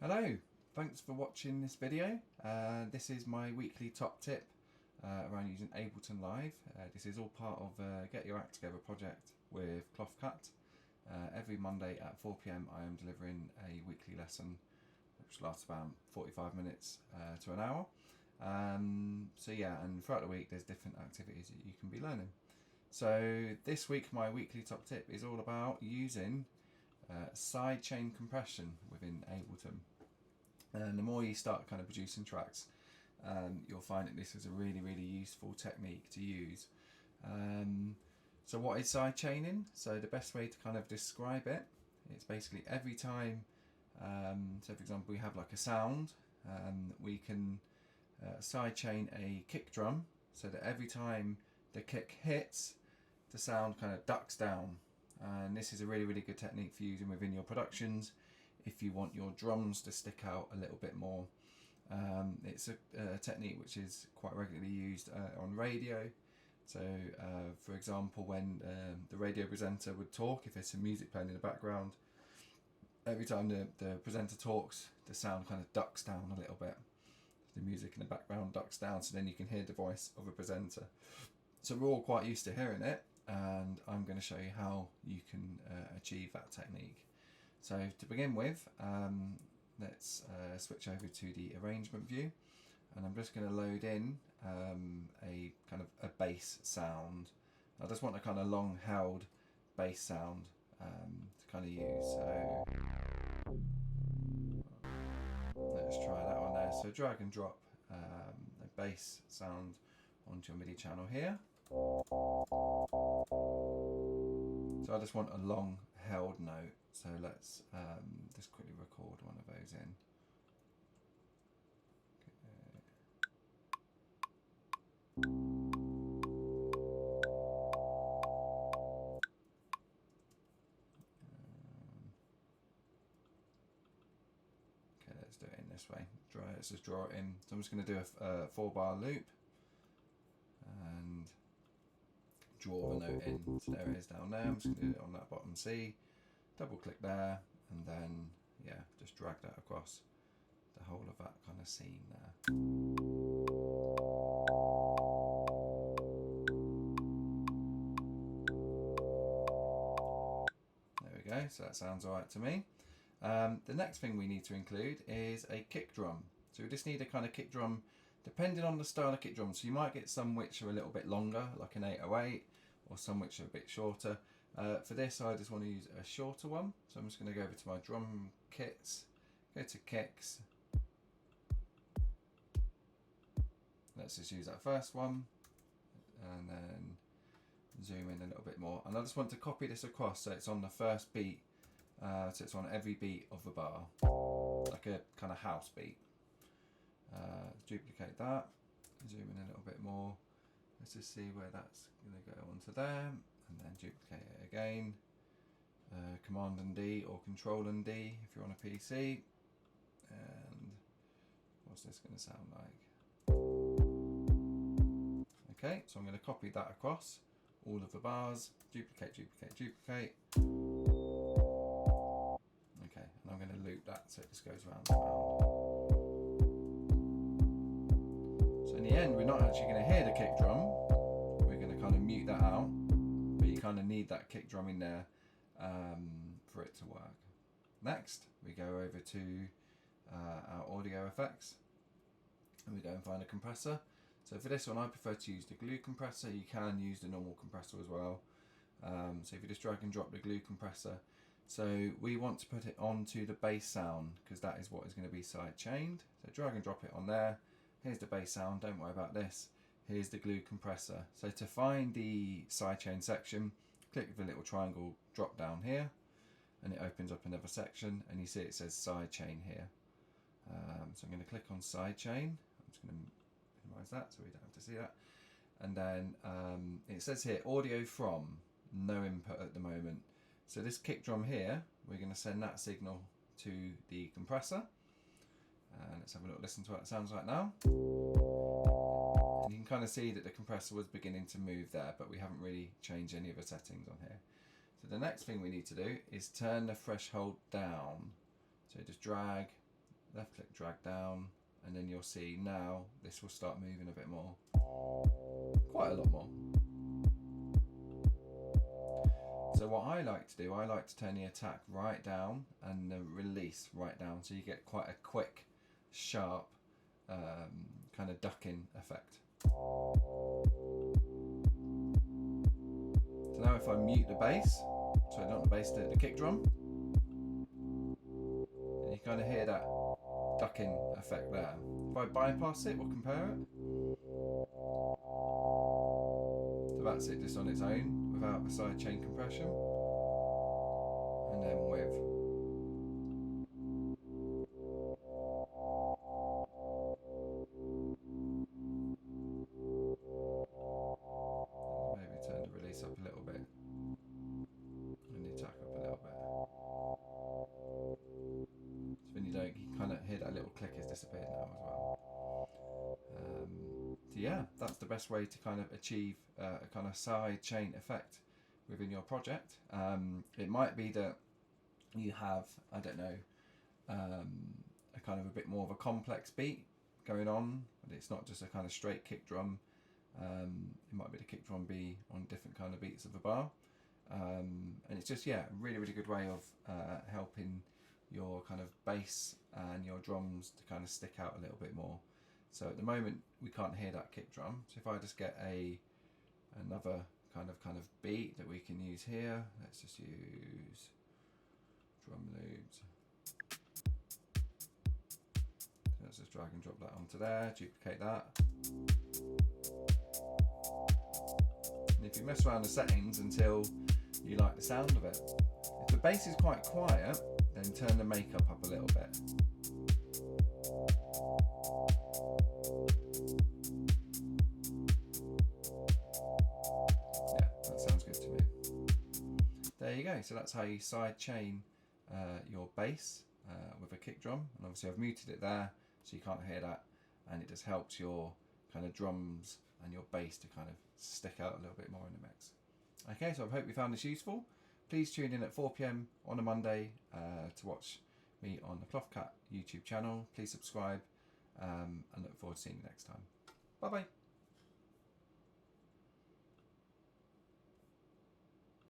Hello, thanks for watching this video. This is my weekly top tip around using Ableton Live. This is all part of Get Your Act Together project with Cloth Cut. Every Monday at 4 PM I am delivering a weekly lesson which lasts about 45 minutes to an hour. So yeah, and throughout the week there's different activities that you can be learning. So this week my weekly top tip is all about using sidechain compression within Ableton. And the more you start kind of producing tracks, you'll find that this is a really useful technique to use. So what is sidechaining? So the best way to kind of describe it, it's basically every time, so for example we have like a sound, we can sidechain a kick drum so that every time the kick hits, the sound kind of ducks down. And this is a really good technique for using within your productions if you want your drums to stick out a little bit more. It's a technique which is quite regularly used on radio. So for example, when the radio presenter would talk, if there's some music playing in the background, every time the presenter talks, the sound kind of ducks down a little bit. The music in the background ducks down, so then you can hear the voice of a presenter. So we're all quite used to hearing it, and I'm going to show you how you can achieve that technique. So to begin with, let's switch over to the arrangement view, and I'm just going to load in a kind of a bass sound. I just want a kind of long held bass sound to kind of use. So let's try that one there. So drag and drop a bass sound onto your MIDI channel here. So I just want a long held note. So let's just quickly record one of those in. Okay, let's do it in this way. Let's just draw it in. So I'm just going to do a 4-bar loop and draw the note in. So there it is down there. I'm just going to do it on that bottom C. Double click there, and then yeah, just drag that across the whole of that kind of scene there. There we go, so that sounds alright to me. The next thing we need to include is a kick drum. So we just need a kind of kick drum depending on the style of kick drum. So you might get some which are a little bit longer, like an 808, or some which are a bit shorter. For this I just want to use a shorter one, so I'm just going to go over to my drum kits, go to kicks, let's just use that first one, and then zoom in a little bit more, and I just want to copy this across so it's on the first beat, so it's on every beat of the bar, like a kind of house beat. Duplicate that, zoom in a little bit more, let's just see where that's going to go onto there. And then duplicate it again, Command and D or Control and D if you're on a PC. And what's this going to sound like? Okay, so I'm going to copy that across all of the bars, duplicate. Okay, and I'm going to loop that so it just goes round and round. So in the end, we're not actually going to hear the kick drum. We're going to kind of mute that out. But you kind of need that kick drum in there for it to work. Next, we go over to our audio effects, and we go and find a compressor. So for this one, I prefer to use the glue compressor. You can use the normal compressor as well. So if you just drag and drop the glue compressor, so we want to put it onto the bass sound because that is what is going to be side chained. So drag and drop it on there. Here's the bass sound. Don't worry about this. Here's the glue compressor. So to find the sidechain section, click the little triangle drop down here, and it opens up another section, and you see it says sidechain here. So I'm going to click on sidechain. I'm just going to minimize that so we don't have to see that. And then it says here audio from, no input at the moment. So this kick drum here, we're going to send that signal to the compressor. Let's have a little listen to what it sounds like now. And you can kind of see that the compressor was beginning to move there, but we haven't really changed any of the settings on here. So the next thing we need to do is turn the threshold down. So just drag left click, drag down, and then you'll see now this will start moving a bit more, quite a lot more. So what I like to do, I like to turn the attack right down and the release right down, so you get quite a quick, sharp kind of ducking effect. So now if I mute the bass, so not the bass, the kick drum, and you kind of hear that ducking effect there. If I bypass it, we'll compare it. So that's it, just on its own, without the sidechain compression. And then with. Maybe turn the release up a little bit. And the attack up a little bit. So when you don't, you kind of hear that little click has disappeared now as well. So yeah, that's the best way to kind of achieve a kind of side chain effect within your project. It might be that you have, I don't know, a kind of a bit more of a complex beat going on, but it's not just a kind of straight kick drum. It might be the kick drum be on different kind of beats of a bar. And it's just, yeah, a really, really good way of helping your kind of bass and your drums to kind of stick out a little bit more. So at the moment we can't hear that kick drum. So if I just get another kind of beat that we can use here, let's just use drum loops. So let's just drag and drop that onto there, duplicate that. And if you mess around the settings until you like the sound of it. If the bass is quite quiet, then turn the makeup up a little bit. Yeah, that sounds good to me. There you go. So that's how you side chain your bass with a kick drum. And obviously I've muted it there so you can't hear that, and it just helps your kind of drums and your bass to kind of stick out a little bit more in the mix. Okay, so I hope you found this useful. Please tune in at 4 PM on a Monday to watch me on the Cloth Cat YouTube channel. Please subscribe and look forward to seeing you next time. Bye bye.